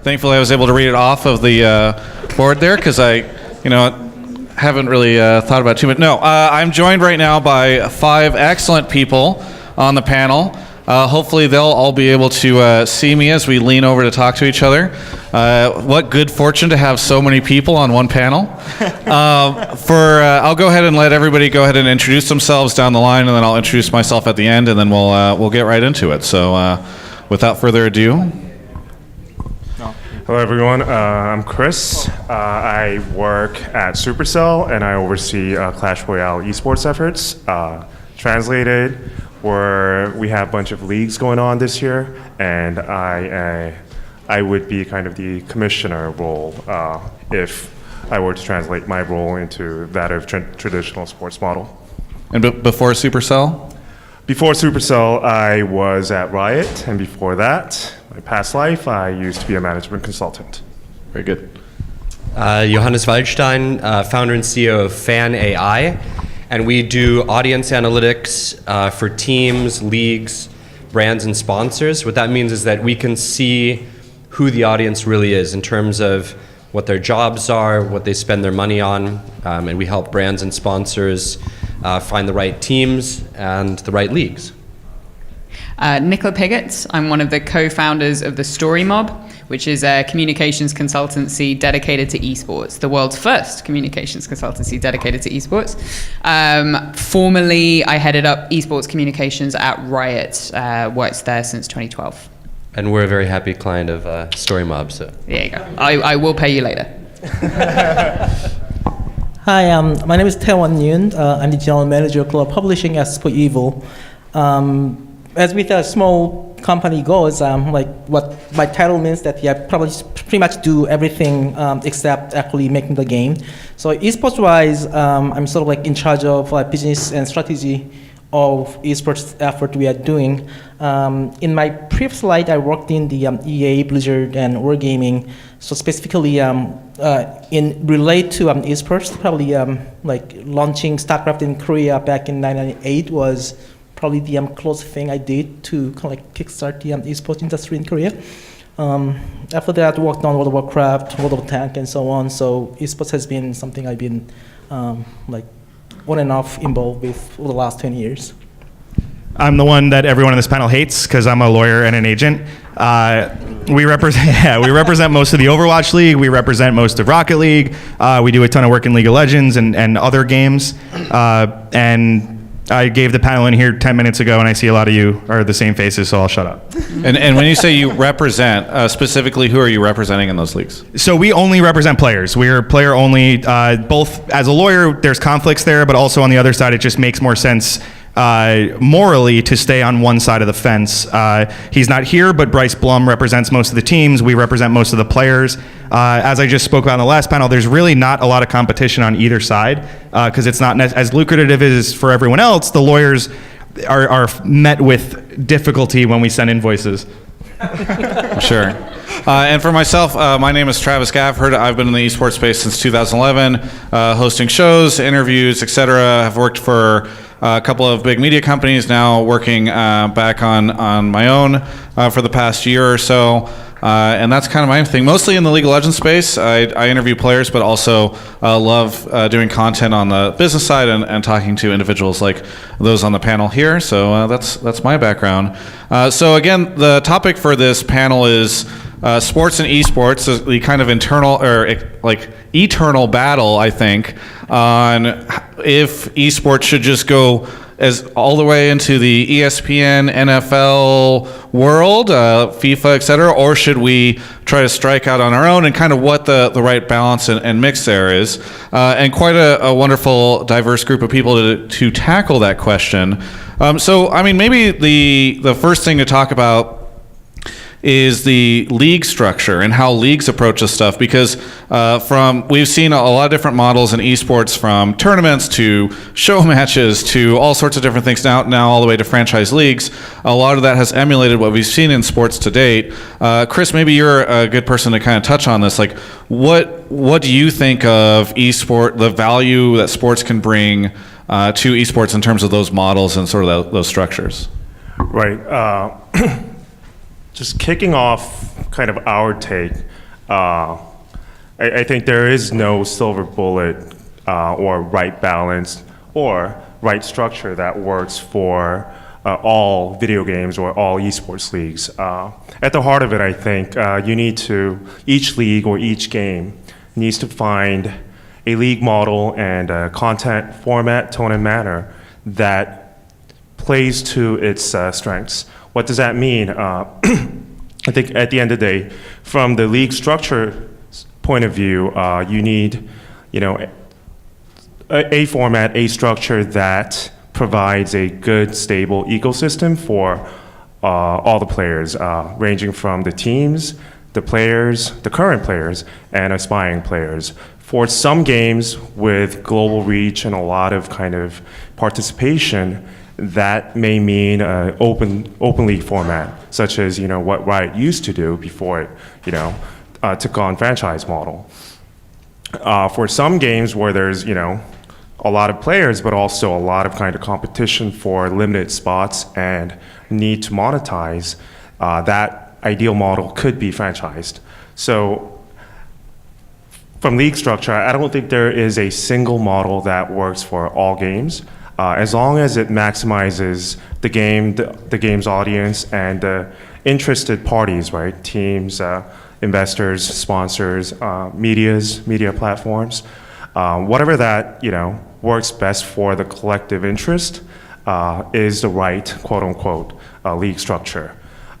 Thankfully, I was able to read it off of the board there because I, haven't really thought about it too much. No, I'm joined right now by 5 excellent people on the panel. Hopefully, they'll all be able to see me as we lean over to talk to each other. What good fortune to have so many people on one panel. I'll go ahead and let everybody go ahead and introduce themselves down the line, and then I'll introduce myself at the end, and then we'll get right into it. So, without further ado. Hello everyone, I'm Chris. I work at Supercell and I oversee Clash Royale esports efforts. Translated, we have a bunch of leagues going on this year, and I would be kind of the commissioner role if I were to translate my role into that of traditional sports model. And before Supercell? Before Supercell, I was at Riot, and before that, my past life, I used to be a management consultant. Very good. Johannes Waldstein, founder and CEO of Fan AI, and we do audience analytics for teams, leagues, brands, and sponsors. What that means is that we can see who the audience really is in terms of what their jobs are, what they spend their money on, and we help brands and sponsors find the right teams and the right leagues. Nicola Piggott. I'm one of the co-founders of the Story Mob, which is a communications consultancy dedicated to esports, the world's first communications consultancy dedicated to esports. Formerly, I headed up esports communications at Riot, worked there since 2012. And we're a very happy client of Story Mob. So there you go. I will pay you later. Hi, my name is Taewon Yoon. I'm the general manager of global publishing at Sport Evil. As with a small company goes, like what my title means that I probably pretty much do everything except actually making the game. So esports-wise, I'm sort of like in charge of business and strategy of esports effort we are doing. In my previous life, I worked in the EA, Blizzard, and Wargaming. So specifically, in relate to esports, probably like launching StarCraft in Korea back in 1998 was probably the closest thing I did to kind of like kickstart the esports industry in Korea. After that, I worked on World of Warcraft, World of Tank, and so on. So esports has been something I've been like on and off involved with for the last 20 years. I'm the one that everyone on this panel hates because I'm a lawyer and an agent. We represent most of the Overwatch League. We represent most of Rocket League. We do a ton of work in League of Legends and other games. And I gave the panel in here 10 minutes ago, and I see a lot of you are the same faces, so I'll shut up. And when you say you represent, specifically, who are you representing in those leagues? So we only represent players. We're player only. Both as a lawyer, there's conflicts there, but also on the other side, it just makes more sense morally to stay on one side of the fence. He's not here, but Bryce Blum represents most of the teams. We represent most of the players. As I just spoke about in the last panel, there's really not a lot of competition on either side because it's not as lucrative as for everyone else. The lawyers are met with difficulty when we send invoices. Sure. And for myself, my name is Travis Gafford. I've been in the esports space since 2011, hosting shows, interviews, etc. I've worked for a couple of big media companies, now working back on my own for the past year or so. And that's kind of my thing. Mostly in the League of Legends space. I interview players, but also love doing content on the business side and talking to individuals like those on the panel here. So that's my background. So again, the topic for this panel is sports and esports, the kind of internal or like eternal battle, I think, on if esports should just go as all the way into the ESPN, NFL world, FIFA, et cetera, or should we try to strike out on our own, and kind of what the right balance and mix there is. And quite a wonderful, diverse group of people to tackle that question. So, I mean, maybe the first thing to talk about is the league structure and how leagues approach this stuff, because we've seen a lot of different models in esports, from tournaments to show matches to all sorts of different things, now all the way to franchise leagues. A lot of that has emulated what we've seen in sports to date. Chris, maybe you're a good person to kind of touch on this. Like, what do you think of esport, the value that sports can bring to esports in terms of those models and sort of those structures? Right. just kicking off kind of our take, I think there is no silver bullet or right balance or right structure that works for all video games or all esports leagues. At the heart of it, I think each league or each game needs to find a league model and a content format, tone, and manner that plays to its strengths. What does that mean? I think at the end of the day, from the league structure point of view, you need, a format, a structure that provides a good, stable ecosystem for all the players, ranging from the teams, the players, the current players, and aspiring players. For some games with global reach and a lot of kind of participation, that may mean an open league format, such as what Riot used to do before it took on franchise model. For some games where there's a lot of players, but also a lot of kind of competition for limited spots and need to monetize, that ideal model could be franchised. So from league structure, I don't think there is a single model that works for all games, as long as it maximizes the game's audience and the interested parties, right? Teams, investors, sponsors, media platforms, whatever that works best for the collective interest is the right quote unquote league structure.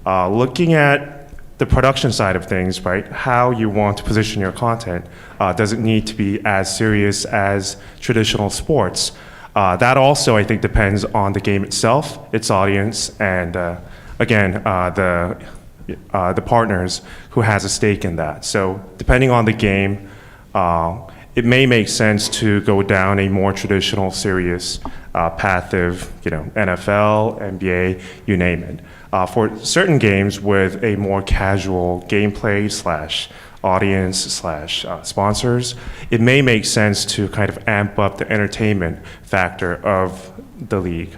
Looking at the production side of things, right? How you want to position your content doesn't need to be as serious as traditional sports. That also, I think, depends on the game itself, its audience, and again, the partners who has a stake in that. So depending on the game, it may make sense to go down a more traditional, serious path of NFL, NBA, you name it. For certain games with a more casual gameplay / audience / sponsors, it may make sense to kind of amp up the entertainment factor of the league.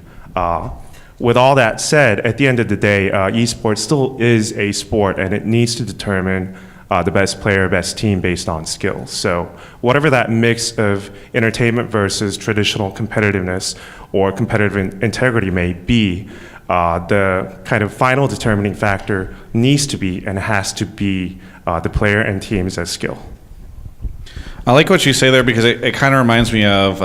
With all that said, at the end of the day, esports still is a sport, and it needs to determine the best player, best team based on skills. So whatever that mix of entertainment versus traditional competitiveness or competitive integrity may be, the kind of final determining factor needs to be and has to be the player and teams as skill. I like what you say there because it kind of reminds me of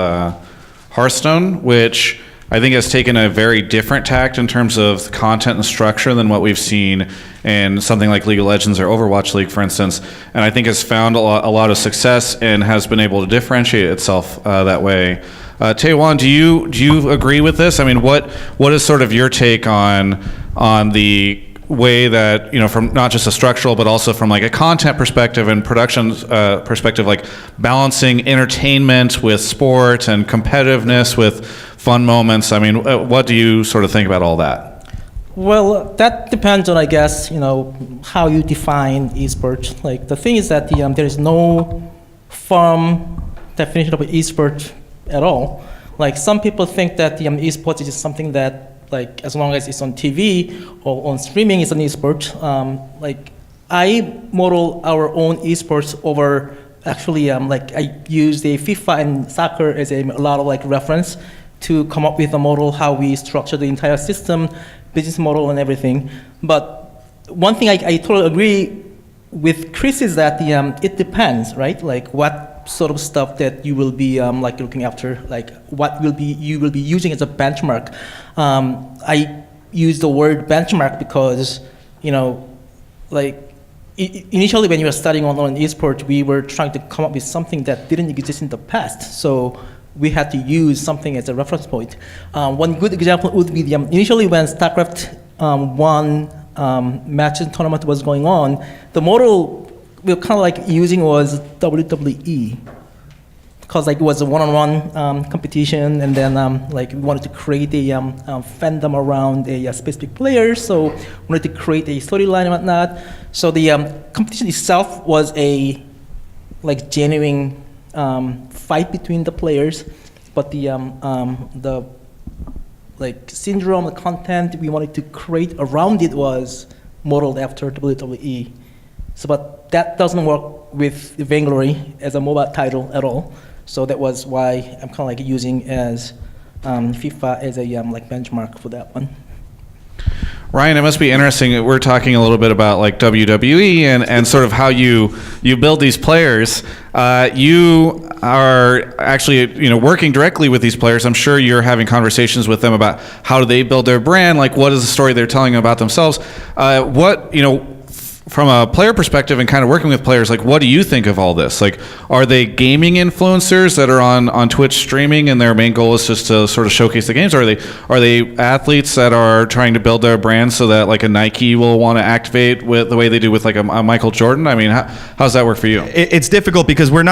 Hearthstone, which I think has taken a very different tact in terms of content and structure than what we've seen in something like League of Legends or Overwatch League, for instance, and I think has found a lot of success and has been able to differentiate itself that way. Taewon, do you agree with this? I mean, what is sort of your take on the way that from not just a structural but also from like a content perspective and production perspective, like balancing entertainment with sport and competitiveness with fun moments? I mean, what do you sort of think about all that? Well, that depends on, I guess, how you define esports. Like, the thing is that there is no firm definition of esport at all. Like, some people think that esports is just something that, like, as long as it's on TV or on streaming, it's an esport. Like, I model our own esports over, actually, like, I use the FIFA and soccer as a lot of, like, reference to come up with a model, how we structure the entire system, business model and everything. But one thing I totally agree with Chris is that it depends, right? Like, what sort of stuff that you will be like looking after, like what you will be using as a benchmark. I use the word benchmark because like initially when you were studying on esports, we were trying to come up with something that didn't exist in the past. So we had to use something as a reference point. One good example would be initially when StarCraft 1 match and tournament was going on, the model we were kind of like using was WWE, because like it was a one-on-one competition, and then like we wanted to create a fandom around a specific player, so we wanted to create a storyline and whatnot. So the competition itself was a like genuine fight between the players, but the like syndrome, the content we wanted to create around it was modeled after WWE. So, but that doesn't work with Vainglory as a mobile title at all. So that was why I'm kind of like using as FIFA as a like benchmark for that one. Ryan, it must be interesting. We're talking a little bit about like WWE and sort of how you build these players. You are actually working directly with these players. I'm sure you're having conversations with them about how do they build their brand, like what is the story they're telling about themselves. From a player perspective and kind of working with players, like what do you think of all this? Like, are they gaming influencers that are on Twitch streaming and their main goal is just to sort of showcase the games? Or are they athletes that are trying to build their brand so that like a Nike will want to activate with the way they do with like a Michael Jordan? I mean, how does that work for you? It's difficult because we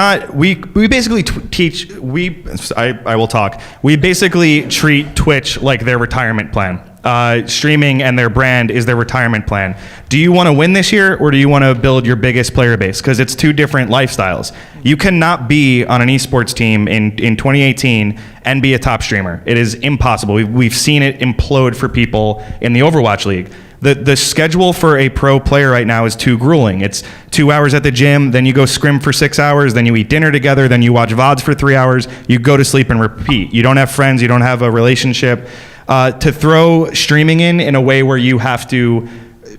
basically I will talk. We basically treat Twitch like their retirement plan. Streaming and their brand is their retirement plan. Do you want to win this year or do you want to build your biggest player base? Because it's two different lifestyles. You cannot be on an esports team in 2018 and be a top streamer. It is impossible. We've seen it implode for people in the Overwatch League. The schedule for a pro player right now is too grueling. It's 2 hours at the gym, then you go scrim for 6 hours, then you eat dinner together, then you watch VODs for 3 hours, you go to sleep and repeat. You don't have friends, you don't have a relationship. To throw streaming in a way where you have to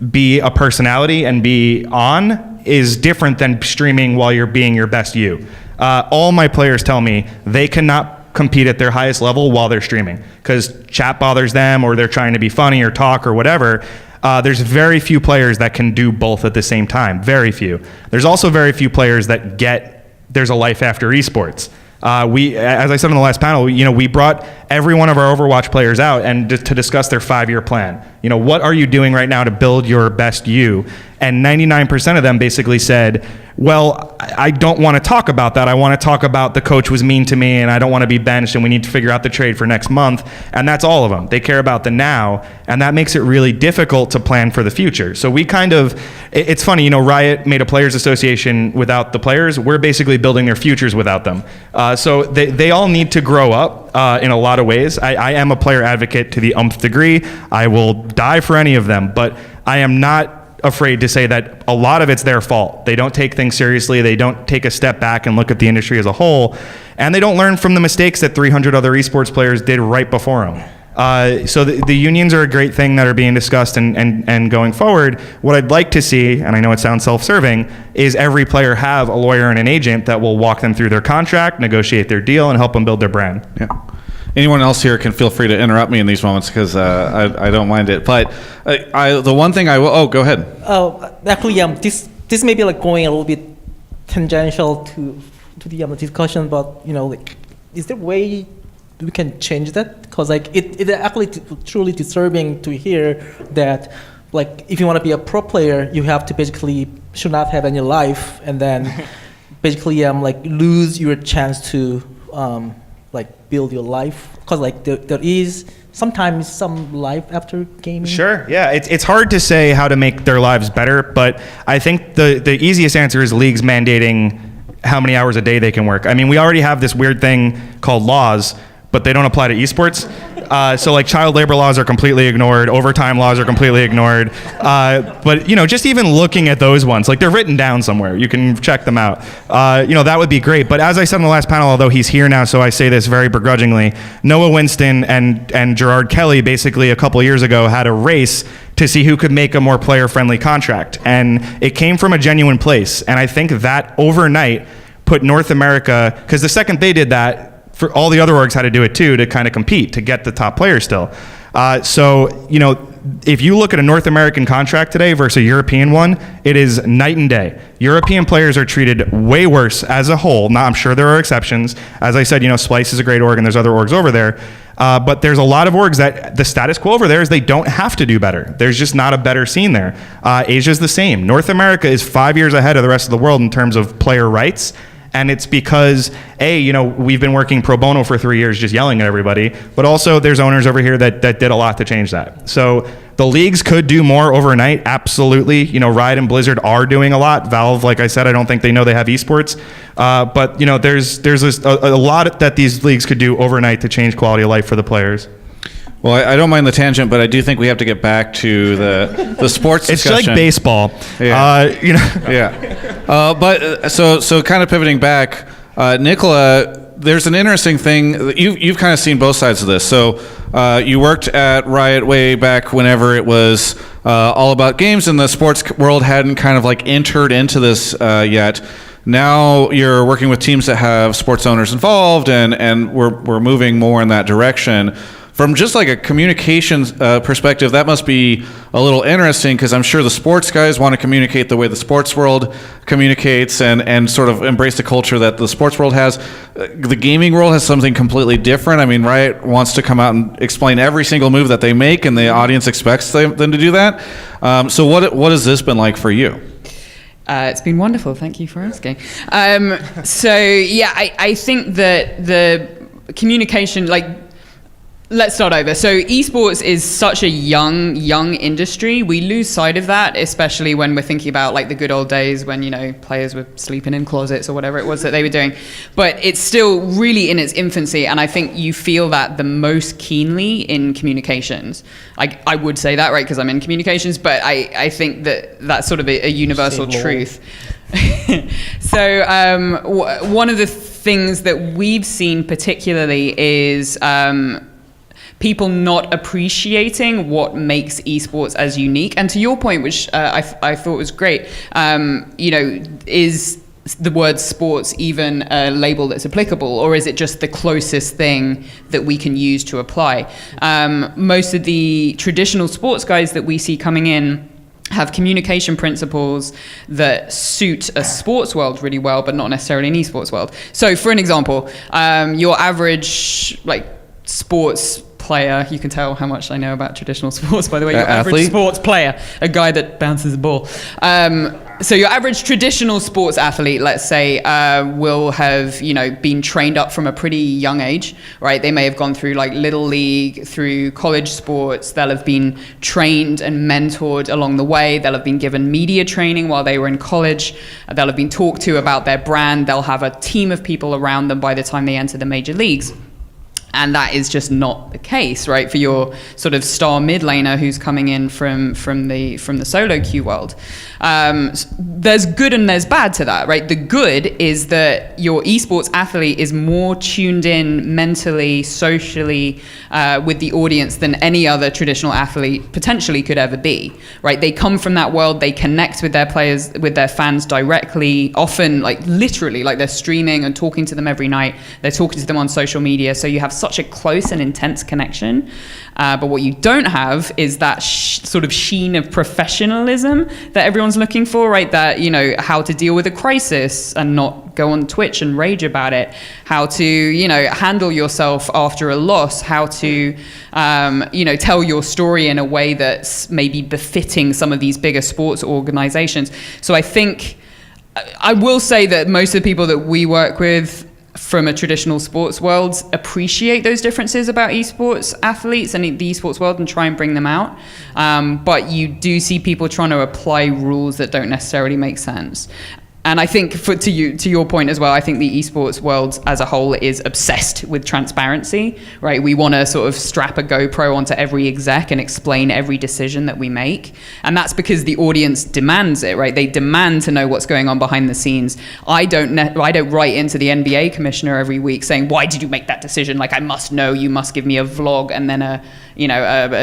be a personality and be on is different than streaming while you're being your best you. All my players tell me they cannot compete at their highest level while they're streaming because chat bothers them or they're trying to be funny or talk or whatever. There's very few players that can do both at the same time. Very few. There's also very few players that get there's a life after esports. As I said on the last panel, we brought every one of our Overwatch players out and to discuss their 5-year plan. What are you doing right now to build your best you? And 99% of them basically said, well, I don't want to talk about that. I want to talk about the coach was mean to me and I don't want to be benched and we need to figure out the trade for next month. And that's all of them. They care about the now, and that makes it really difficult to plan for the future. So we it's funny, Riot made a players association without the players. We're basically building their futures without them. So they all need to grow up in a lot of ways. I am a player advocate to the umpth degree. I will die for any of them, but I am not afraid to say that a lot of it's their fault. They don't take things seriously. They don't take a step back and look at the industry as a whole. And they don't learn from the mistakes that 300 other esports players did right before them. So the unions are a great thing that are being discussed and going forward. What I'd like to see, and I know it sounds self-serving, is every player have a lawyer and an agent that will walk them through their contract, negotiate their deal, and help them build their brand. Yeah. Anyone else here can feel free to interrupt me in these moments because I don't mind it. But the one thing I will... Oh, go ahead. Actually, this may be like going a little bit tangential to the discussion, but is there a way we can change that? Because it actually truly disturbing to hear that if you want to be a pro player, you have to basically should not have any life, and then basically lose your chance to build your life, because there is sometimes some life after gaming. Sure, yeah, it's hard to say how to make their lives better, but I think the easiest answer is leagues mandating how many hours a day they can work. I mean, we already have this weird thing called laws, but they don't apply to esports. So child labor laws are completely ignored, overtime laws are completely ignored. But just even looking at those ones, they're written down somewhere. You can check them out. That would be great. But as I said in the last panel, although he's here now, so I say this very begrudgingly, Noah Winston and Gerard Kelly basically a couple years ago had a race to see who could make a more player-friendly contract. And it came from a genuine place. And I think that overnight put North America, because the second they did that, for all the other orgs had to do it too to kind of compete to get the top players still. If you look at a North American contract today versus a European one, it is night and day. European players are treated way worse as a whole. Now, I'm sure there are exceptions. As I said, Splice is a great org and there's other orgs over there. But there's a lot of orgs that the status quo over there is they don't have to do better. There's just not a better scene there. Asia's the same. North America is 5 years ahead of the rest of the world in terms of player rights. And it's because, we've been working pro bono for 3 years just yelling at everybody, but also there's owners over here that did a lot to change that. So the leagues could do more overnight, absolutely. Riot and Blizzard are doing a lot. Valve, like I said, I don't think they know they have esports. But there's a lot that these leagues could do overnight to change quality of life for the players. Well, I don't mind the tangent, but I do think we have to get back to the sports It's discussion. like baseball. Yeah. Yeah. But so kind of pivoting back, Nicola, there's an interesting thing. You've kind of seen both sides of this. So you worked at Riot way back whenever it was all about games, and the sports world hadn't kind of like entered into this yet. Now you're working with teams that have sports owners involved, and we're moving more in that direction. From just like a communications perspective, that must be a little interesting, because I'm sure the sports guys want to communicate the way the sports world communicates and sort of embrace the culture that the sports world has. The gaming world has something completely different. I mean, Riot wants to come out and explain every single move that they make, and the audience expects them to do that. So what has this been like for you? It's been wonderful. Thank you for asking. I think that the communication, let's start over. So esports is such a young industry. We lose sight of that, especially when we're thinking about the good old days when, players were sleeping in closets or whatever it was that they were doing. But it's still really in its infancy, and I think you feel that the most keenly in communications. I would say that, right, because I'm in communications, but I think that that's sort of a universal truth. So one of the things that we've seen particularly is people not appreciating what makes esports as unique. And to your point, which I thought was great, is the word sports even a label that's applicable, or is it just the closest thing that we can use to apply? Most of the traditional sports guys that we see coming in have communication principles that suit a sports world really well, but not necessarily an esports world. So for an example, your average sports player, you can tell how much I know about traditional sports, by the way, your average sports player, a guy that bounces a ball. So your average traditional sports athlete, let's say, will have, been trained up from a pretty young age, right? They may have gone through Little League, through college sports. They'll have been trained and mentored along the way. They'll have been given media training while they were in college. They'll have been talked to about their brand. They'll have a team of people around them by the time they enter the major leagues. And that is just not the case, right? For your sort of star mid laner who's coming in from the solo queue world. There's good and there's bad to that, right? The good is that your esports athlete is more tuned in mentally, socially, with the audience than any other traditional athlete potentially could ever be, right? They come from that world, they connect with their players, with their fans directly, often literally, they're streaming and talking to them every night. They're talking to them on social media. So you have such a close and intense connection. But what you don't have is that sort of sheen of professionalism that everyone's looking for, right? That, how to deal with a crisis and not go on Twitch and rage about it, how to, handle yourself after a loss, how to, tell your story in a way that's maybe befitting some of these bigger sports organizations. So I think, I will say that most of the people that we work with from a traditional sports world appreciate those differences about esports athletes and the esports world and try and bring them out. But you do see people trying to apply rules that don't necessarily make sense. And I think, to your point as well, I think the esports world as a whole is obsessed with transparency, right? We want to sort of strap a GoPro onto every exec and explain every decision that we make. And that's because the audience demands it, right? They demand to know what's going on behind the scenes. I don't write into the NBA commissioner every week saying, why did you make that decision? I must know, you must give me a vlog and then a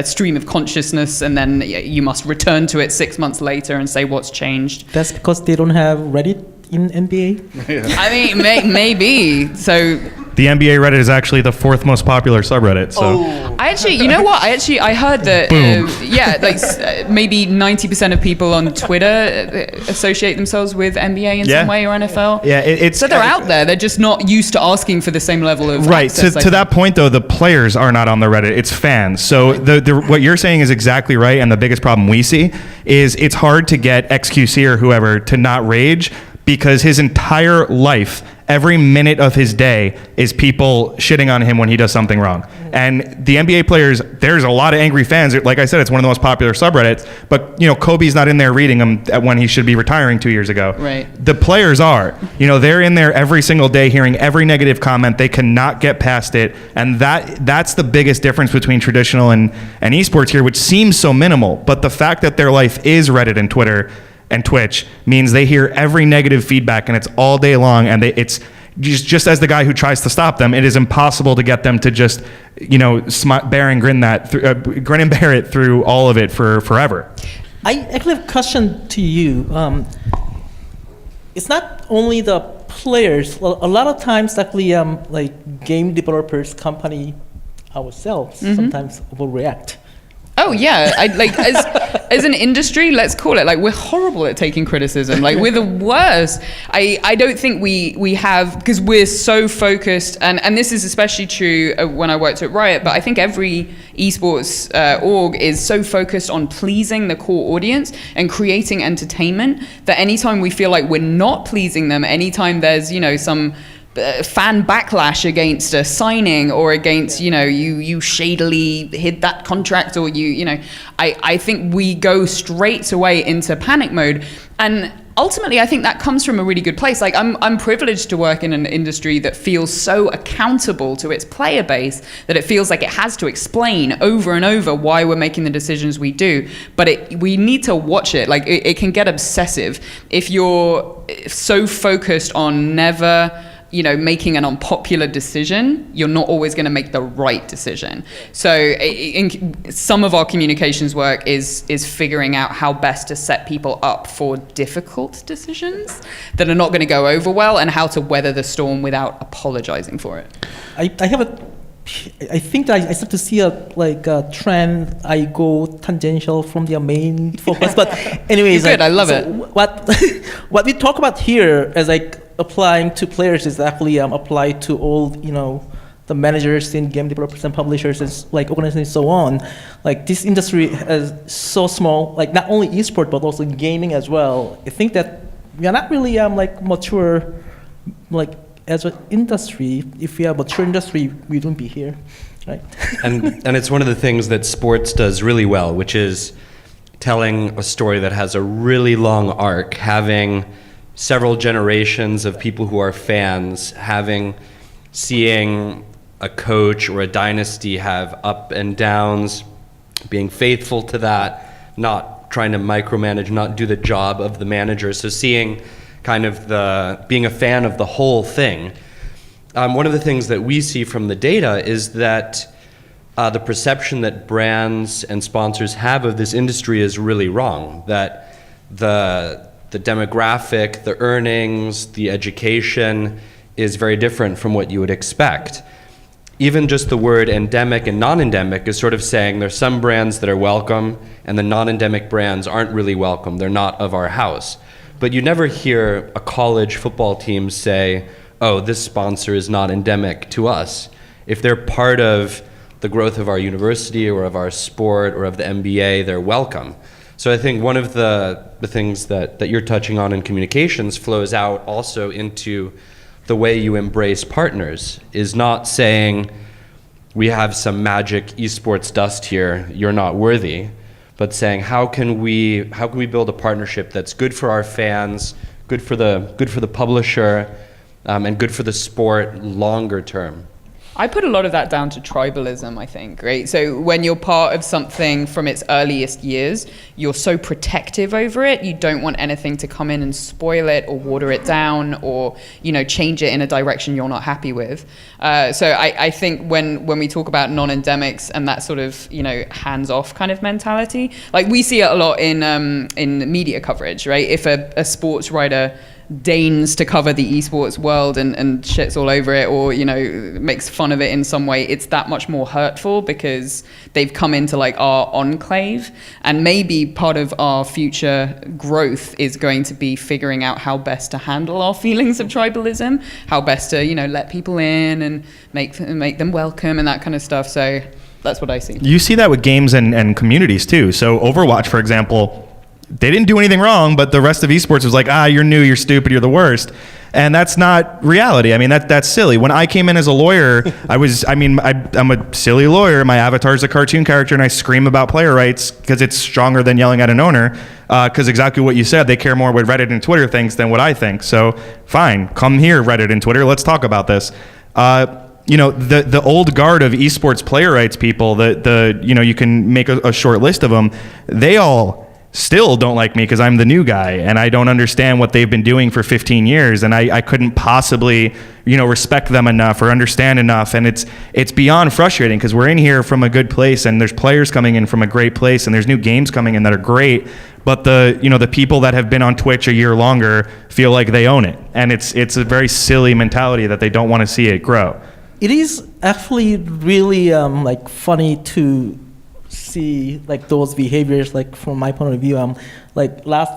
stream of consciousness, and then you must return to it 6 months later and say what's changed. That's because they don't have Reddit in NBA? I mean, maybe. So The NBA Reddit is actually the 4th most popular subreddit. So I actually, you know what? I heard that, maybe 90% of people on Twitter associate themselves with NBA in some way, or NFL. Yeah, so they're out there. They're just not used to asking for the same level of right. access, To that point, though, the players are not on the Reddit. It's fans. So what you're saying is exactly right. And the biggest problem we see is it's hard to get XQC or whoever to not rage, because his entire life every minute of his day is people shitting on him when he does something wrong. And the NBA players, there's a lot of angry fans. Like I said, it's one of the most popular subreddits, but Kobe's not in there reading them when he should be retiring 2 years ago. Right. The players are. They're in there every single day hearing every negative comment. They cannot get past it. And that's the biggest difference between traditional and esports here, which seems so minimal. But the fact that their life is Reddit and Twitter and Twitch means they hear every negative feedback, and it's all day long, and it's just as the guy who tries to stop them, it is impossible to get them to just bear and grin grin and bear it through all of it for forever. I actually have a question to you. It's not only the players. Well, a lot of times, actually, like game developers, company, ourselves sometimes overreact. Oh yeah, as an industry, let's call it, like, we're horrible at taking criticism. Like, we're the worst. I don't think we have, because we're so focused, and this is especially true when I worked at Riot, but I think every esports org is so focused on pleasing the core audience and creating entertainment that anytime we feel like we're not pleasing them, anytime there's some fan backlash against a signing or against you shadily hid that contract, or I think we go straight away into panic mode. And ultimately, I think that comes from a really good place. Like, I'm privileged to work in an industry that feels so accountable to its player base that it feels like it has to explain over and over why we're making the decisions we do. But we need to watch it. Like, it can get obsessive if you're so focused on never making an unpopular decision. You're not always going to make the right decision. So some of our communications work is figuring out how best to set people up for difficult decisions that are not going to go over well, and how to weather the storm without apologizing for it. I think that I start to see a trend. I go tangential from their main focus, but anyways, good. I love it. What we talk about here as applying to players is actually applied to all the managers in game developers and publishers and organizations and so on. Like, this industry is so small. Like, not only esports but also gaming as well. I think that we are not really mature as an industry. If we are a mature industry, we wouldn't be here, right? and it's one of the things that sports does really well, which is telling a story that has a really long arc, having several generations of people who are fans, seeing a coach or a dynasty have up and downs, being faithful to that, not trying to micromanage, not do the job of the manager. So seeing kind of being a fan of the whole thing. One of the things that we see from the data is that the perception that brands and sponsors have of this industry is really wrong, that the demographic, the earnings, the education is very different from what you would expect. Even just the word endemic and non-endemic is sort of saying there's some brands that are welcome and the non-endemic brands aren't really welcome. They're not of our house. But you never hear a college football team say, oh, this sponsor is not endemic to us. If they're part of the growth of our university or of our sport or of the NBA, they're welcome. So I think one of the things that you're touching on in communications flows out also into the way you embrace partners, is not saying we have some magic esports dust here, you're not worthy, but saying how can we build a partnership that's good for our fans, good for the publisher, and good for the sport longer term. I put a lot of that down to tribalism, I think, right? So when you're part of something from its earliest years, you're so protective over it, you don't want anything to come in and spoil it or water it down or, change it in a direction you're not happy with. So I think when we talk about non-endemics and that sort of, hands-off kind of mentality, like we see it a lot in media coverage, right? If a sports writer deigns to cover the esports world and shits all over it or makes fun of it in some way, it's that much more hurtful because they've come into our enclave. And maybe part of our future growth is going to be figuring out how best to handle our feelings of tribalism, how best to let people in and make them welcome and that kind of stuff. So that's what I see. You see that with games and communities too. So Overwatch, for example, they didn't do anything wrong, but the rest of esports was like, you're new, you're stupid, you're the worst. And that's not reality. I mean, that's silly. When I came in as a lawyer, I'm a silly lawyer. My avatar is a cartoon character, and I scream about player rights because it's stronger than yelling at an owner. Because exactly what you said, they care more what Reddit and Twitter thinks than what I think. So fine, come here, Reddit and Twitter. Let's talk about this. The old guard of esports player rights people, you can make a short list of them. They all still don't like me because I'm the new guy and I don't understand what they've been doing for 15 years, and I couldn't possibly respect them enough or understand enough. And it's beyond frustrating because we're in here from a good place and there's players coming in from a great place and there's new games coming in that are great, but the people that have been on Twitch a year longer feel like they own it, and it's a very silly mentality that they don't want to see it grow. It is actually really funny to see those behaviors from my point of view. Last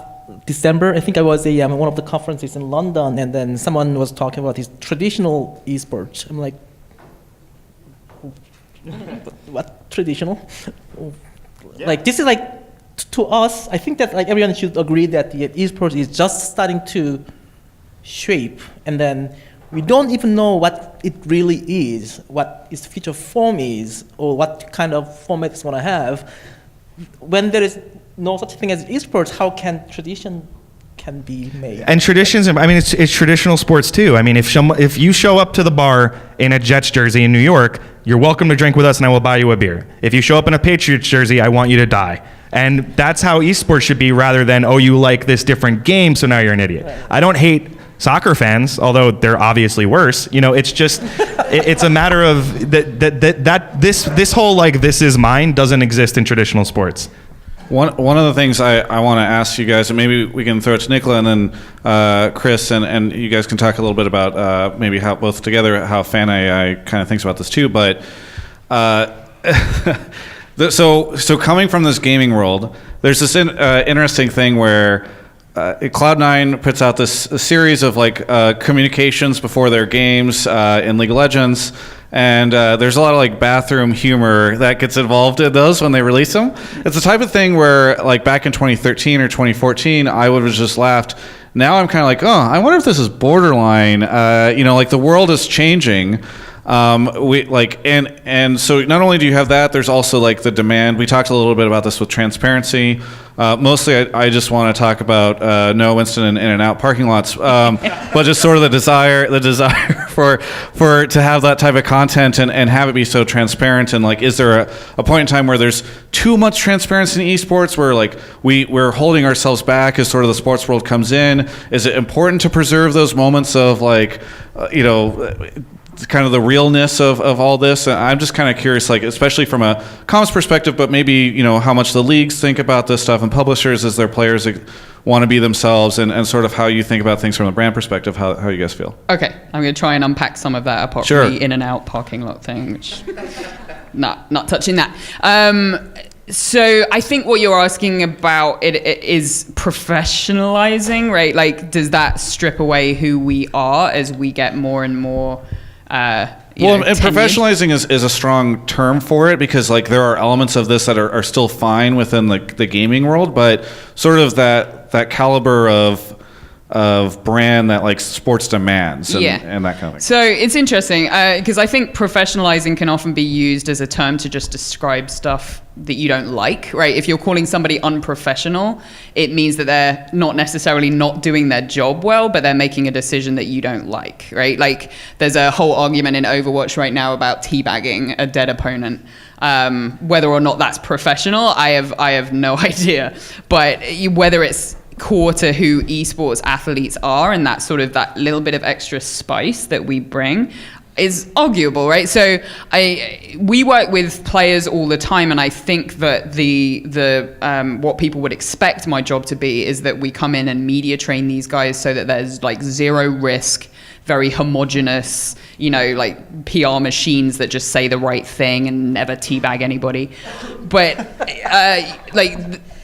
December, I think I was at one of the conferences in London, and then someone was talking about his traditional esports. I'm like, what traditional? This is to us, I think that everyone should agree that the esports is just starting to shape, and then we don't even know what it really is, what its future form is, or what kind of format it's going to have. When there is no such thing as esports, how can tradition can be made? And traditions, it's traditional sports too. If you show up to the bar in a Jets jersey in New York, you're welcome to drink with us and I will buy you a beer. If you show up in a Patriots jersey, I want you to die. And that's how esports should be, rather than, oh, you like this different game, so now you're an idiot. Right. I don't hate soccer fans, although they're obviously worse. It's just, it's a matter of this whole this is mine doesn't exist in traditional sports. One of the things I want to ask you guys, and maybe we can throw it to Nicola and then Chris, and you guys can talk a little bit about maybe how both together how Fan AI kind of thinks about this too. But so coming from this gaming world, there's this interesting thing where Cloud9 puts out this series of communications before their games in League of Legends, and there's a lot of bathroom humor that gets involved in those when they release them. It's the type of thing where back in 2013 or 2014, I would have just laughed. Now I'm kind of I wonder if this is borderline. The world is changing. And so not only do you have that, there's also the demand. We talked a little bit about this with transparency. Mostly I just want to talk about Noah Winston and In-N-Out parking lots, but just sort of the desire for to have that type of content and have it be so transparent. And is there a point in time where there's too much transparency in esports, where we're holding ourselves back as sort of the sports world comes in? Is it important to preserve those moments of kind of the realness of all this? And I'm just kind of curious, especially from a comms perspective, but maybe how much the leagues think about this stuff and publishers as their players want to be themselves, and sort of how you think about things from a brand perspective, how you guys feel. Okay, I'm going to try and unpack some of that apart from the In-N-Out parking lot thing, which not touching that. So I think what you're asking about it is professionalizing, right? Does that strip away who we are as we get more and more and professionalizing is a strong term for it, because there are elements of this that are still fine within the gaming world, but sort of that caliber of brand that sports demands and that kind of thing. So it's interesting because I think professionalizing can often be used as a term to just describe stuff that you don't like, right? If you're calling somebody unprofessional, it means that they're not necessarily not doing their job well, but they're making a decision that you don't like, right? There's a whole argument in Overwatch right now about teabagging a dead opponent. Whether or not that's professional, I have no idea. But whether it's core to who esports athletes are, and that sort of that little bit of extra spice that we bring, is arguable, right? So we work with players all the time, and I think that the what people would expect my job to be is that we come in and media train these guys so that there's zero risk, very homogenous, PR machines that just say the right thing and never teabag anybody. But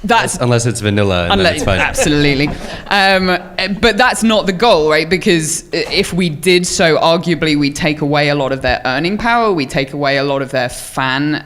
that's unless it's vanilla, and then it's fine. Absolutely. But that's not the goal, right? Because if we did so, arguably we'd take away a lot of their earning power, we take away a lot of their fan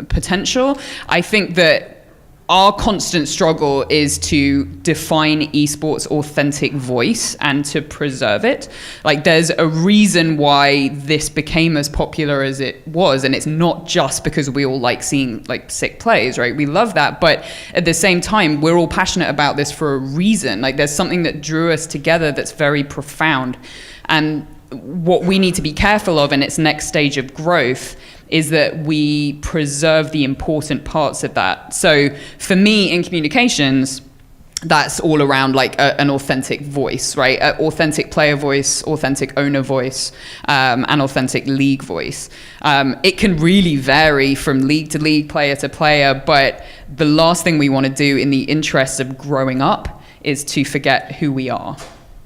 potential. I think that our constant struggle is to define esports' authentic voice and to preserve it. Like, there's a reason why this became as popular as it was, and it's not just because we all like seeing like sick plays, right? We love that, but at the same time, we're all passionate about this for a reason. Like, there's something that drew us together that's very profound, and what we need to be careful of in its next stage of growth is that we preserve the important parts of that. So for me in communications, that's all around like an authentic voice, right? An authentic player voice, authentic owner voice, and authentic league voice. It can really vary from league to league, player to player, but the last thing we want to do in the interest of growing up is to forget who we are.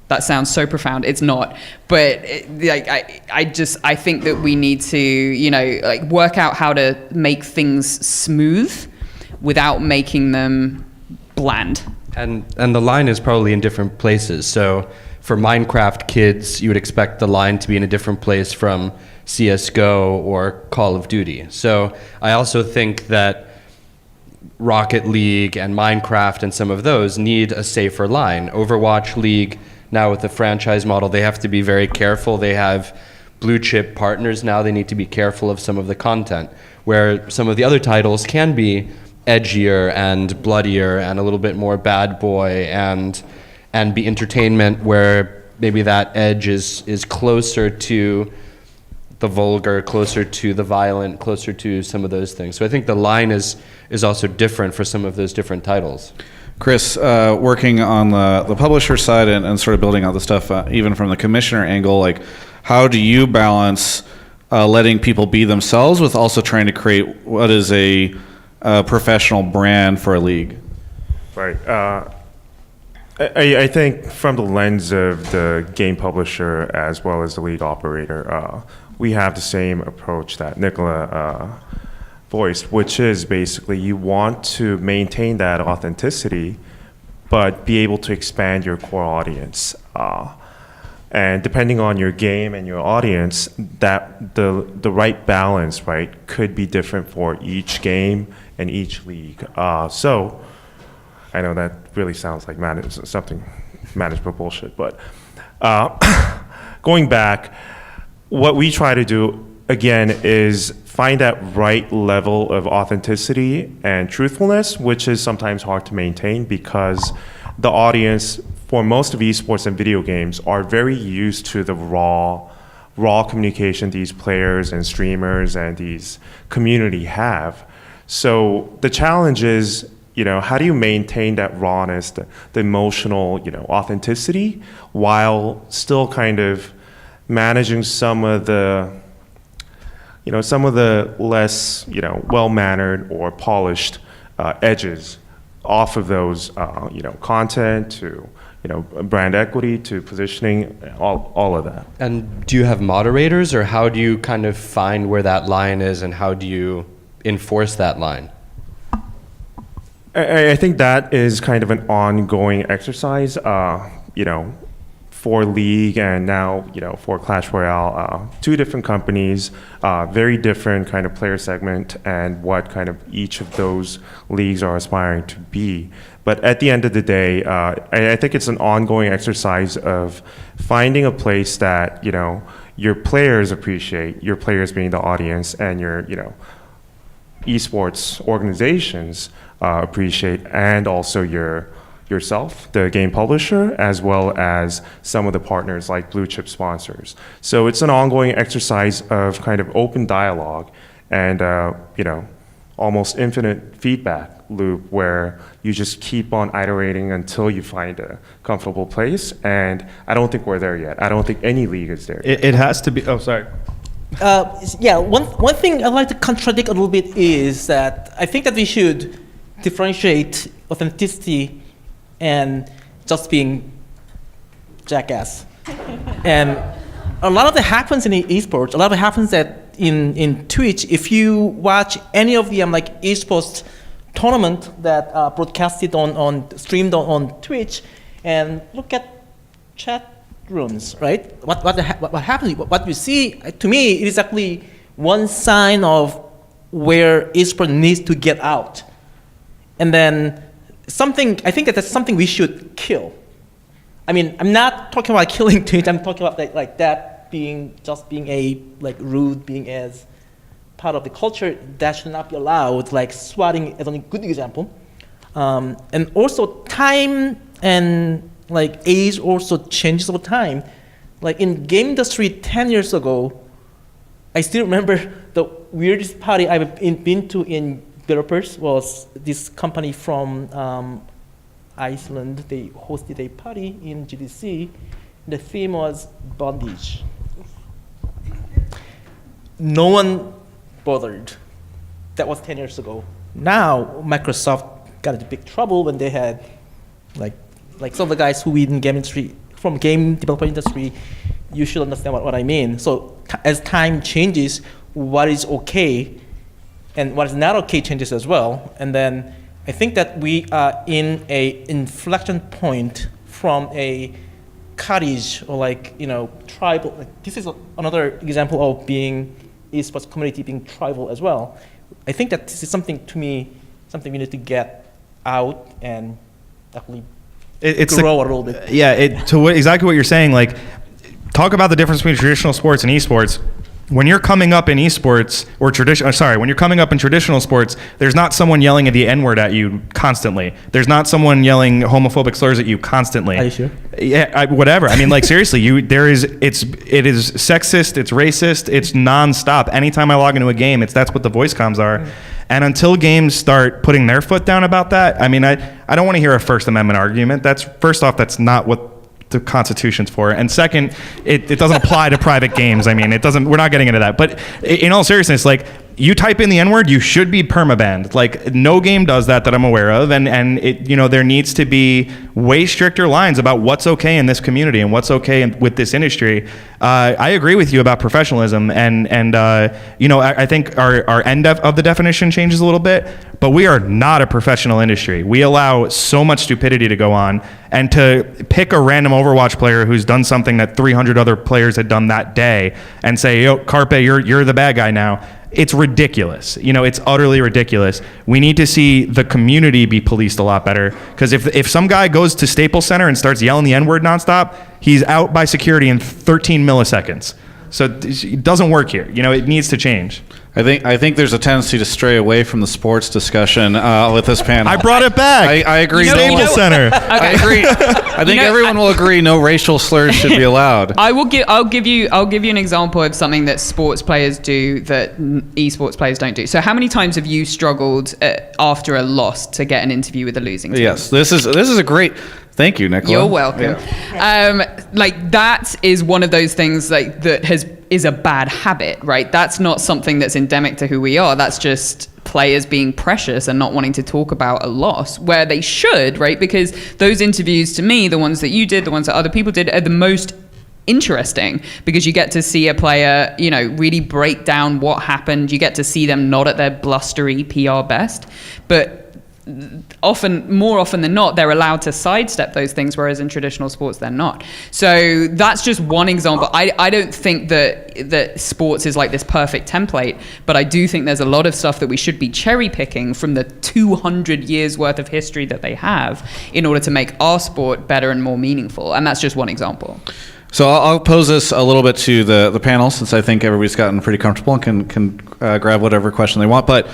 That sounds so profound. It's not, but I think that we need to, work out how to make things smooth without making them bland. And the line is probably in different places. So for Minecraft kids, you would expect the line to be in a different place from CS:GO or Call of Duty. So I also think that Rocket League and Minecraft and some of those need a safer line. Overwatch League, now with the franchise model, they have to be very careful. They have blue chip partners now. They need to be careful of some of the content, where some of the other titles can be edgier and bloodier and a little bit more bad boy and be entertainment, where maybe that edge is closer to the vulgar, closer to the violent, closer to some of those things. So I think the line is also different for some of those different titles. Chris, working on the publisher side and sort of building out the stuff, even from the commissioner angle, like, how do you balance letting people be themselves with also trying to create what is a professional brand for a league? Right. I think from the lens of the game publisher as well as the league operator, we have the same approach that Nicola voiced, which is basically you want to maintain that authenticity, but be able to expand your core audience. And depending on your game and your audience, that the right balance, right, could be different for each game and each league. So I know that really sounds like something management bullshit, but going back, what we try to do again is find that right level of authenticity and truthfulness, which is sometimes hard to maintain because the audience for most of esports and video games are very used to the raw communication these players and streamers and these community have. So the challenge is, how do you maintain that rawness, the emotional, authenticity, while still kind of managing some of the less, well-mannered or polished edges off of those, content to, brand equity to positioning, all of that. And do you have moderators, or how do you kind of find where that line is, and how do you enforce that line? I think that is kind of an ongoing exercise, for League and now, for Clash Royale, two different companies, very different kind of player segment and what kind of each of those leagues are aspiring to be. But at the end of the day, I think it's an ongoing exercise of finding a place that, your players appreciate, your players being the audience, and your, esports organizations appreciate, and also yourself, the game publisher, as well as some of the partners like blue chip sponsors. So it's an ongoing exercise of kind of open dialogue and, almost infinite feedback loop where you just keep on iterating until you find a comfortable place. And I don't think we're there yet. I don't think any league is there yet. It has to be, oh, sorry. One thing I'd like to contradict a little bit is that I think that we should differentiate authenticity and just being jackass. And a lot of that happens in esports. A lot of it happens that in Twitch. If you watch any of the esports tournament that broadcasted streamed on Twitch, and look at chat rooms, right? What happens? What you see, to me, it is actually one sign of where esports needs to get out. And then I think that's something we should kill. I mean, I'm not talking about killing teams. I'm talking about like that being a like rude, being as part of the culture that should not be allowed. Like swatting is a good example. And also time and like age also changes over time. Like in game industry 10 years ago, I still remember the weirdest party I've been to in developers was this company from Iceland. They hosted a party in GDC. The theme was bondage. No one bothered. That was 10 years ago. Now Microsoft got into big trouble when they had like some of the guys who in game industry, from game developer industry, you should understand what I mean. So as time changes, what is okay and what is not okay changes as well. And then I think that we are in a inflection point from a cottage or like, tribal. Like this is another example of being esports community being tribal as well. I think that this is something we need to get out and definitely grow a little bit. Yeah, exactly what you're saying. Like, talk about the difference between traditional sports and esports. When you're coming up in esports when you're coming up in traditional sports, there's not someone yelling at the N-word at you constantly. There's not someone yelling homophobic slurs at you constantly. Are you sure? Yeah, whatever. I mean, like seriously, it is sexist, it's racist, it's nonstop. Anytime I log into a game, that's what the voice comms are. And until games start putting their foot down about that, I mean, I don't want to hear a First Amendment argument. That's not what the Constitution's for. And second, it doesn't apply to private games. I mean, we're not getting into that. But in all seriousness, like, you type in the N-word, you should be permabanned. Like, no game does that I'm aware of. And there needs to be way stricter lines about what's okay in this community and what's okay with this industry. I agree with you about professionalism. And I think our end of the definition changes a little bit, but we are not a professional industry. We allow so much stupidity to go on, and to pick a random Overwatch player who's done something that 300 other players had done that day and say, yo, Carpe, you're the bad guy now. It's ridiculous. It's utterly ridiculous. We need to see the community be policed a lot better, because if some guy goes to Staples Center and starts yelling the N-word nonstop, he's out by security in 13 milliseconds. So it doesn't work here. It needs to change. I think there's a tendency to stray away from the sports discussion with this panel. I brought it back. I agree. Staples Center. I agree. I think everyone will agree no racial slurs should be allowed. I'll give you an example of something that sports players do that esports players don't do. So how many times have you struggled after a loss to get an interview with a losing team? Yes, this is a great. Thank you, Nicola. You're welcome. Yeah. Like that is one of those things like that is a bad habit, right? That's not something that's endemic to who we are. That's just players being precious and not wanting to talk about a loss where they should, right? Because those interviews, to me, the ones that you did, the ones that other people did, are the most interesting, because you get to see a player, really break down what happened. You get to see them not at their blustery PR best, but more often than not, they're allowed to sidestep those things, whereas in traditional sports, they're not. So that's just one example. I don't think that sports is like this perfect template, but I do think there's a lot of stuff that we should be cherry picking from the 200 years worth of history that they have in order to make our sport better and more meaningful. And that's just one example. So I'll pose this a little bit to the panel, since I think everybody's gotten pretty comfortable and can grab whatever question they want. But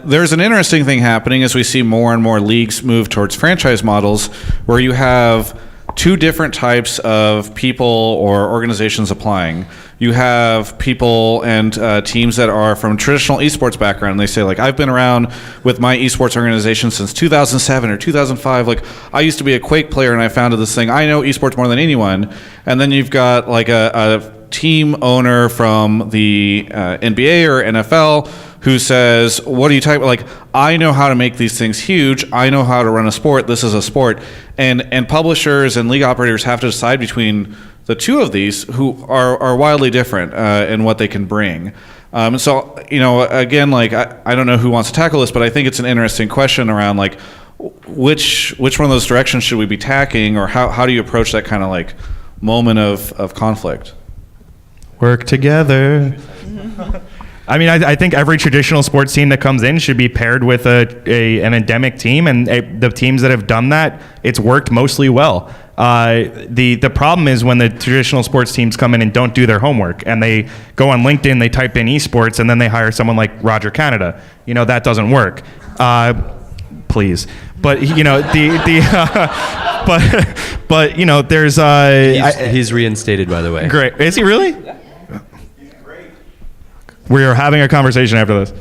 there's an interesting thing happening as we see more and more leagues move towards franchise models, where you have two different types of people or organizations applying. You have people and teams that are from traditional esports background. They say, like, I've been around with my esports organization since 2007 or 2005. Like, I used to be a Quake player and I founded this thing. I know esports more than anyone. And then you've got like a team owner from the NBA or NFL who says, what do you type? Like, I know how to make these things huge. I know how to run a sport. This is a sport. And publishers and league operators have to decide between the two of these, who are wildly different in what they can bring. So, again, like, I don't know who wants to tackle this, but I think it's an interesting question around, like, which one of those directions should we be tacking, or how do you approach that kind of, like, moment of conflict? Work together. I mean, I think every traditional sports team that comes in should be paired with an endemic team, and the teams that have done that, it's worked mostly well. The problem is when the traditional sports teams come in and don't do their homework, and they go on LinkedIn, they type in esports, and then they hire someone like Roger Canada. That doesn't work. Please, but there's He's reinstated, by the way. great. Is he really? We are having a conversation after this.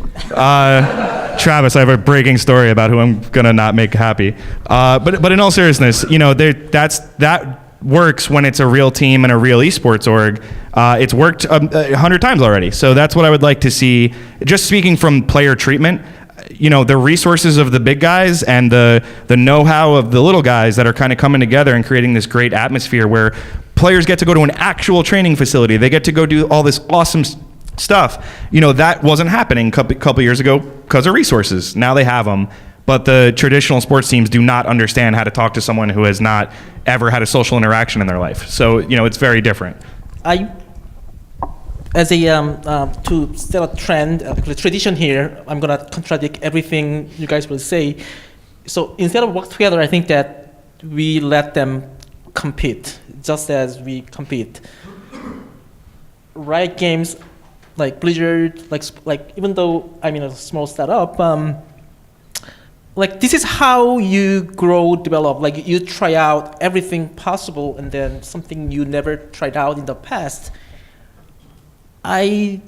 Travis, I have a breaking story about who I'm gonna not make happy. But in all seriousness, that works when it's a real team and a real esports org. It's worked 100 times already. So that's what I would like to see. Just speaking from player treatment, the resources of the big guys and the know-how of the little guys that are kind of coming together and creating this great atmosphere where players get to go to an actual training facility. They get to go do all this awesome stuff. That wasn't happening a couple years ago because of resources. Now they have them, but the traditional sports teams do not understand how to talk to someone who has not ever had a social interaction in their life. So it's very different. To set a trend, the tradition here, I'm gonna contradict everything you guys will say. So instead of work together, I think that we let them compete, just as we compete. Riot Games, like Blizzard, like even though I'm in a small startup, this is how you grow, develop. Like you try out everything possible, and then something you never tried out in the past. I've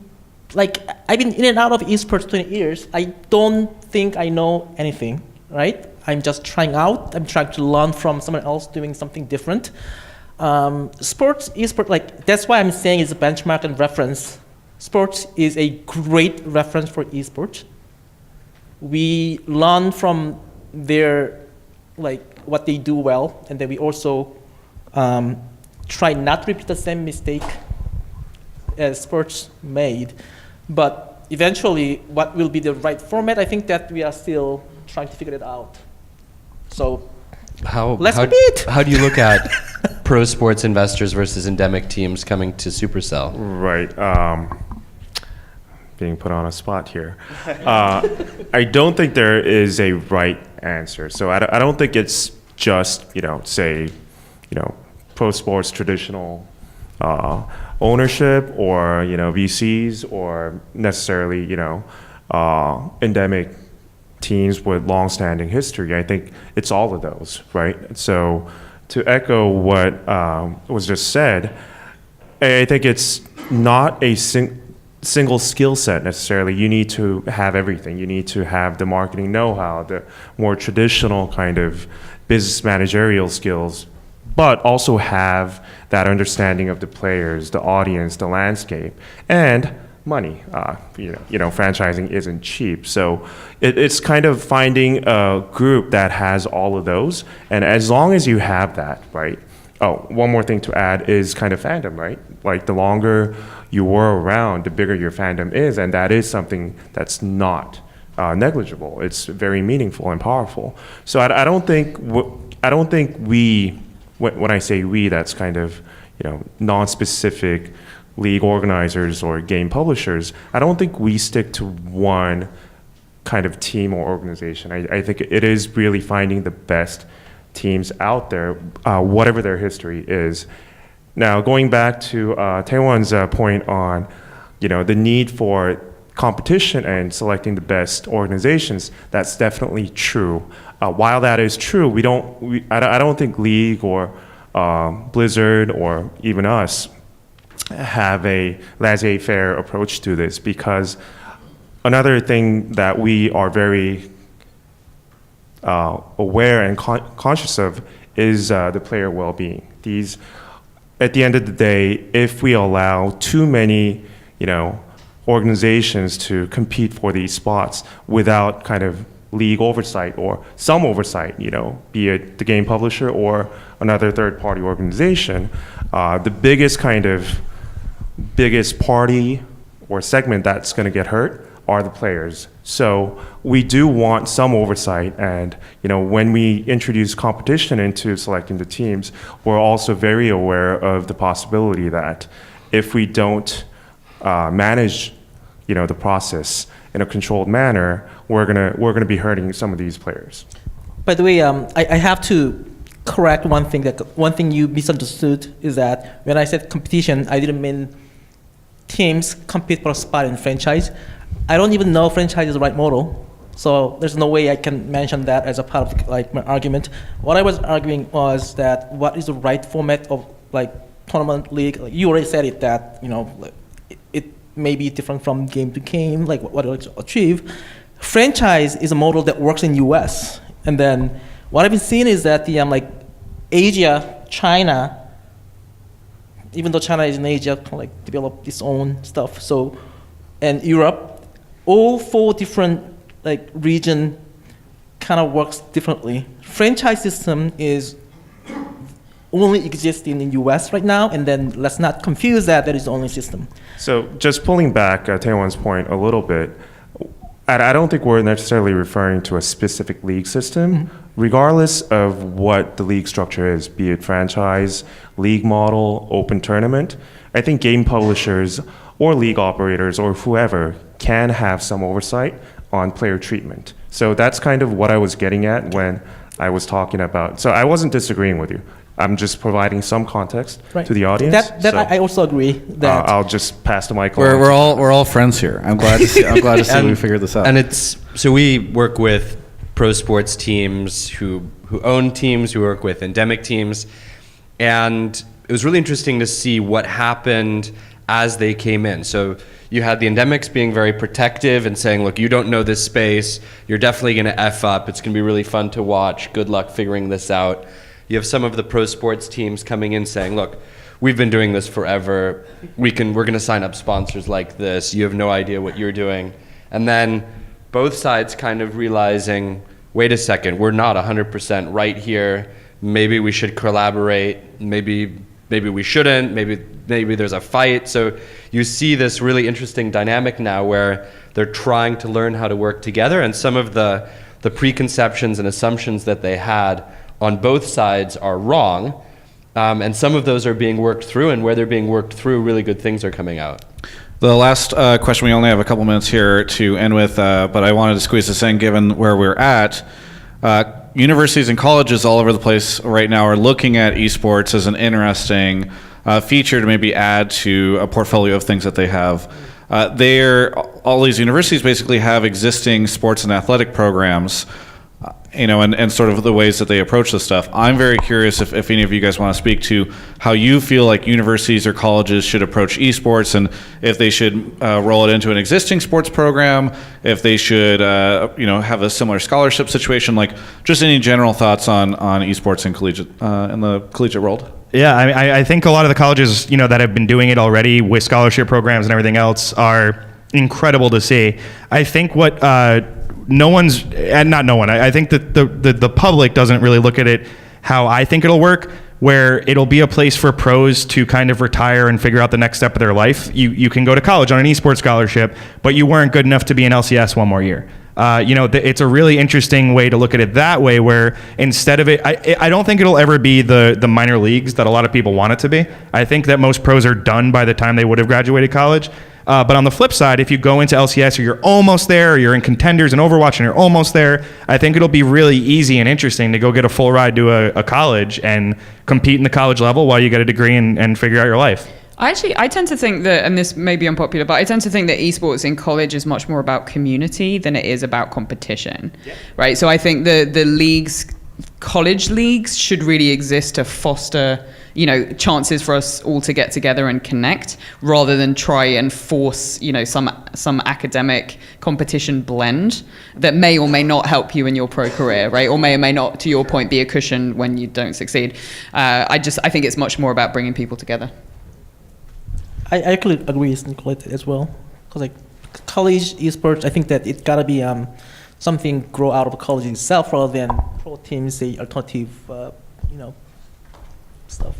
been in and out of esports 20 years. I don't think I know anything, right? I'm just trying out. I'm trying to learn from someone else doing something different. Esports, that's why I'm saying it's a benchmark and reference. Sports is a great reference for esports. We learn from their, what they do well, and then we also try not to repeat the same mistake as sports made. But eventually, what will be the right format, I think that we are still trying to figure it out. So let's compete. How do you look at pro sports investors versus endemic teams coming to Supercell? Right. Being put on a spot here. I don't think there is a right answer. So I don't think it's just, pro sports traditional ownership or, VCs or necessarily, endemic teams with long-standing history. I think it's all of those, right? So to echo what was just said, I think it's not a single skill set necessarily. You need to have everything. You need to have the marketing know-how, the more traditional kind of business managerial skills, but also have that understanding of the players, the audience, the landscape, and money. Franchising isn't cheap. So it's kind of finding a group that has all of those. And as long as you have that, right? Oh, one more thing to add is kind of fandom, right? Like the longer you were around, the bigger your fandom is, and that is something that's not negligible. It's very meaningful and powerful. So I don't think we, when I say we, that's kind of non-specific league organizers or game publishers. I don't think we stick to one kind of team or organization. I think it is really finding the best teams out there, whatever their history is. Now, going back to Taewon's point on, the need for competition and selecting the best organizations, that's definitely true. While that is true, I don't think League or Blizzard or even us have a laissez-faire approach to this, because another thing that we are very aware and conscious of is the player well-being. At the end of the day, if we allow too many, organizations to compete for these spots without kind of league oversight or some oversight, be it the game publisher or another third-party organization, the biggest party or segment that's going to get hurt are the players. So we do want some oversight, and when we introduce competition into selecting the teams, we're also very aware of the possibility that if we don't manage the process in a controlled manner, we're gonna be hurting some of these players. By the way, I have to correct one thing. That one thing you misunderstood is that when I said competition, I didn't mean teams compete for a spot in franchise. I don't even know franchise is the right model, so there's no way I can mention that as a part of my argument. What I was arguing was that what is the right format of tournament league? Like you already said it, that it may be different from game to game, like what it achieve. Franchise is a model that works in US. And then what I've been seeing is that Asia, China, even though China is in Asia, develop its own stuff. So, and Europe, all 4 different region kind of works differently. Franchise system is only existing in US right now, and then let's not confuse that is the only system. So just pulling back Taewon's point a little bit, I don't think we're necessarily referring to a specific league system, regardless of what the league structure is, be it franchise, league model, open tournament. I think game publishers or league operators or whoever can have some oversight on player treatment. So that's kind of what I was getting at when I was talking about. So I wasn't disagreeing with you. I'm just providing some context to the audience. That I also agree. That I'll just pass the mic. We're all friends here. I'm glad to see we figured this out. And so we work with pro sports teams who own teams, who work with endemic teams, and it was really interesting to see what happened as they came in. So you had the endemics being very protective and saying, look, you don't know this space, you're definitely going to F up, it's going to be really fun to watch, good luck figuring this out. You have some of the pro sports teams coming in saying, look, we've been doing this forever, we're going to sign up sponsors like this, you have no idea what you're doing. And then both sides kind of realizing, wait a second, we're not 100% right here, maybe we should collaborate, maybe we shouldn't, maybe there's a fight. So you see this really interesting dynamic now where they're trying to learn how to work together, and some of the preconceptions and assumptions that they had on both sides are wrong, and some of those are being worked through, and where they're being worked through, really good things are coming out. The last question, we only have a couple minutes here to end with, but I wanted to squeeze this in given where we're at. Universities and colleges all over the place right now are looking at esports as an interesting feature to maybe add to a portfolio of things that they have. All these universities basically have existing sports and athletic programs, and sort of the ways that they approach this stuff. I'm very curious if any of you guys want to speak to how you feel like universities or colleges should approach esports, and if they should roll it into an existing sports program, if they should have a similar scholarship situation, like just any general thoughts on esports in the collegiate world. Yeah, I think a lot of the colleges, that have been doing it already with scholarship programs and everything else are incredible to see. I think what I think that the public doesn't really look at it how I think it'll work, where it'll be a place for pros to kind of retire and figure out the next step of their life. You can go to college on an esports scholarship, but you weren't good enough to be an LCS one more year. It's a really interesting way to look at it that way, where instead of it, I don't think it'll ever be the minor leagues that a lot of people want it to be. I think that most pros are done by the time they would have graduated college. But on the flip side, if you go into LCS or you're almost there, or you're in contenders and Overwatch and you're almost there, I think it'll be really easy and interesting to go get a full ride to a college and compete in the college level while you get a degree and figure out your life. I tend to think that, and this may be unpopular, but I tend to think that esports in college is much more about community than it is about competition, right? So I think the leagues, college leagues, should really exist to foster, chances for us all to get together and connect, rather than try and force, some academic competition blend that may or may not help you in your pro career, right? Or may not, to your point, be a cushion when you don't succeed. I think it's much more about bringing people together. I actually agree with Nicolette as well, because college esports, I think that it gotta be something grow out of college itself rather than pro teams, say alternative, stuff.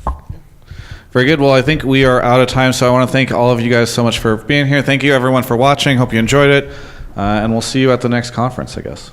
Very good. Well, I think we are out of time, so I want to thank all of you guys so much for being here. Thank you, everyone, for watching. Hope you enjoyed it, and we'll see you at the next conference, I guess.